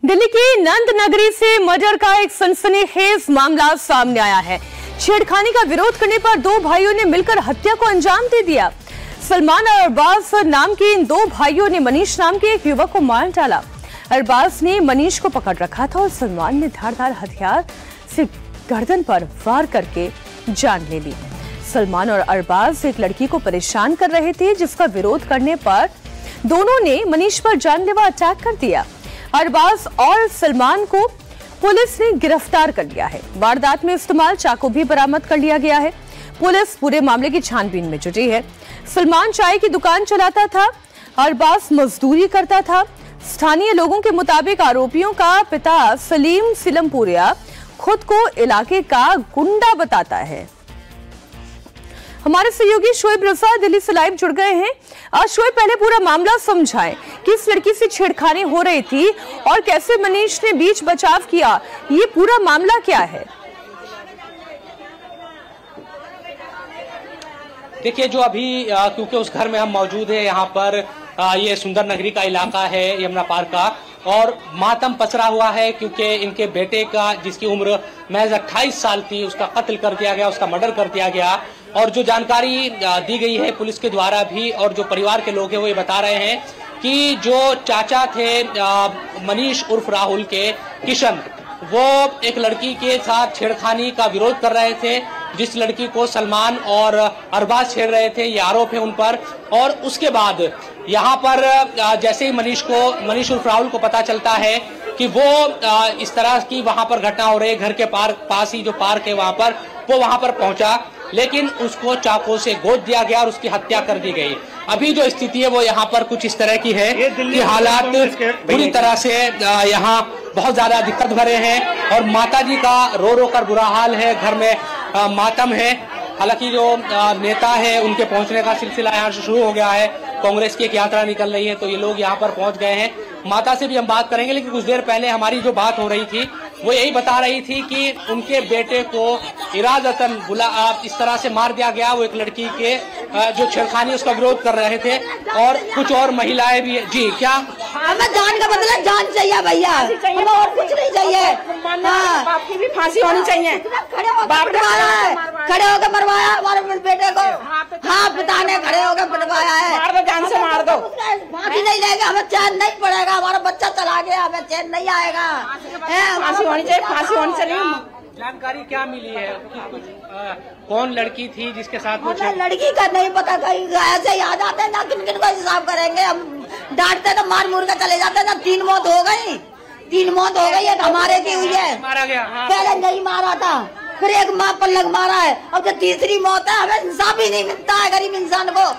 दिल्ली की नंद नगरी से मर्डर का एक सनसनीखेज मामला सामने आया है। छेड़खानी का विरोध करने पर दो भाइयों ने मिलकर हत्या को अंजाम दे दिया। सलमान और अरबाज नाम के इन दो भाइयों ने मनीष नाम के एक युवक को मार डाला। अरबाज ने मनीष को पकड़ रखा था और सलमान ने धारदार हथियार से गर्दन पर वार करके जान ले ली। सलमान और अरबाज एक लड़की को परेशान कर रहे थे, जिसका विरोध करने पर दोनों ने मनीष पर जानलेवा अटैक कर दिया। अरबाज और सलमान को पुलिस ने गिरफ्तार कर लिया है। वारदात में इस्तेमाल चाकू भी बरामद कर लिया गया है। पुलिस पूरे मामले की छानबीन में जुटी है। सलमान चाय की दुकान चलाता था, अरबाज मजदूरी करता था। स्थानीय लोगों के मुताबिक आरोपियों का पिता सलीम सिलमपुरिया खुद को इलाके का गुंडा बताता है। हमारे सहयोगी शोएब रजा दिल्ली से लाइव जुड़ गए हैं। शोएब, पहले पूरा मामला समझाएं, किस लड़की से छेड़खानी हो रही थी और कैसे मनीष ने बीच बचाव किया, ये पूरा मामला क्या है? देखिए, जो अभी क्योंकि उस घर में हम मौजूद है, यहाँ पर ये सुंदर नगरी का इलाका है यमुना पार्क का, और मातम पसरा हुआ है क्योंकि इनके बेटे का, जिसकी उम्र महज 28 साल थी, उसका कत्ल कर दिया गया, उसका मर्डर कर दिया गया। और जो जानकारी दी गई है पुलिस के द्वारा भी, और जो परिवार के लोग हैं वो ये बता रहे हैं कि जो चाचा थे मनीष उर्फ राहुल के, किशन, वो एक लड़की के साथ छेड़खानी का विरोध कर रहे थे, जिस लड़की को सलमान और अरबाज छेड़ रहे थे, ये आरोप है उन पर। और उसके बाद यहाँ पर जैसे ही मनीष उर्फ राहुल को पता चलता है कि वो इस तरह की वहां पर घटना हो रही है, घर के पास ही जो पार्क है वहां पर, वो वहां पर पहुंचा, लेकिन उसको चाकू से गोद दिया गया और उसकी हत्या कर दी गई। अभी जो स्थिति है वो यहाँ पर कुछ इस तरह की है कि हालात पूरी तरह से यहाँ बहुत ज्यादा दिक्कत भरे हैं और माताजी का रो रो कर बुरा हाल है। घर में मातम है। हालांकि जो नेता है उनके पहुंचने का सिलसिला यहाँ से शुरू हो गया है। कांग्रेस की एक यात्रा निकल रही है, तो ये लोग यहाँ पर पहुंच गए हैं। माता से भी हम बात करेंगे, लेकिन कुछ देर पहले हमारी जो बात हो रही थी वो यही बता रही थी कि उनके बेटे को इरादतन इस तरह से मार दिया गया। वो एक लड़की के जो छेड़खानी उसका विरोध कर रहे थे, और कुछ और महिलाएं भी। जी, क्या हमें जान का बदला जान चाहिए भैया, हमें और कुछ नहीं चाहिए। बाप की भी फांसी होनी चाहिए। खड़े होकर मरवाया हमारे बेटे को। हाँ, पिता ने खड़े होकर मरवाया है। मार दो, जान से मार दो। फांसी नहीं लेगा, हमें चैन नहीं पड़ेगा। हमारा बच्चा चला गया, हमें चैन नहीं आएगा। फांसी होनी चाहिए, फांसी होनी चाहिए। जानकारी क्या मिली है कि कुछ कौन लड़की थी जिसके साथ वो लड़की का नहीं पता, कहीं ऐसे ही आ जाते हैं ना, किन किन को हिसाब करेंगे। हम डांटते तो मार मुर के चले जाते ना। 3 मौत हो गई, 3 मौत हो गई। एक हमारे की हुई है, मारा गया। हाँ। पहले नहीं मारा था, फिर एक माँ पल्लग मारा है, अब जो तीसरी मौत है। हमें इंसाफ ही नहीं मिलता है गरीब इंसान को।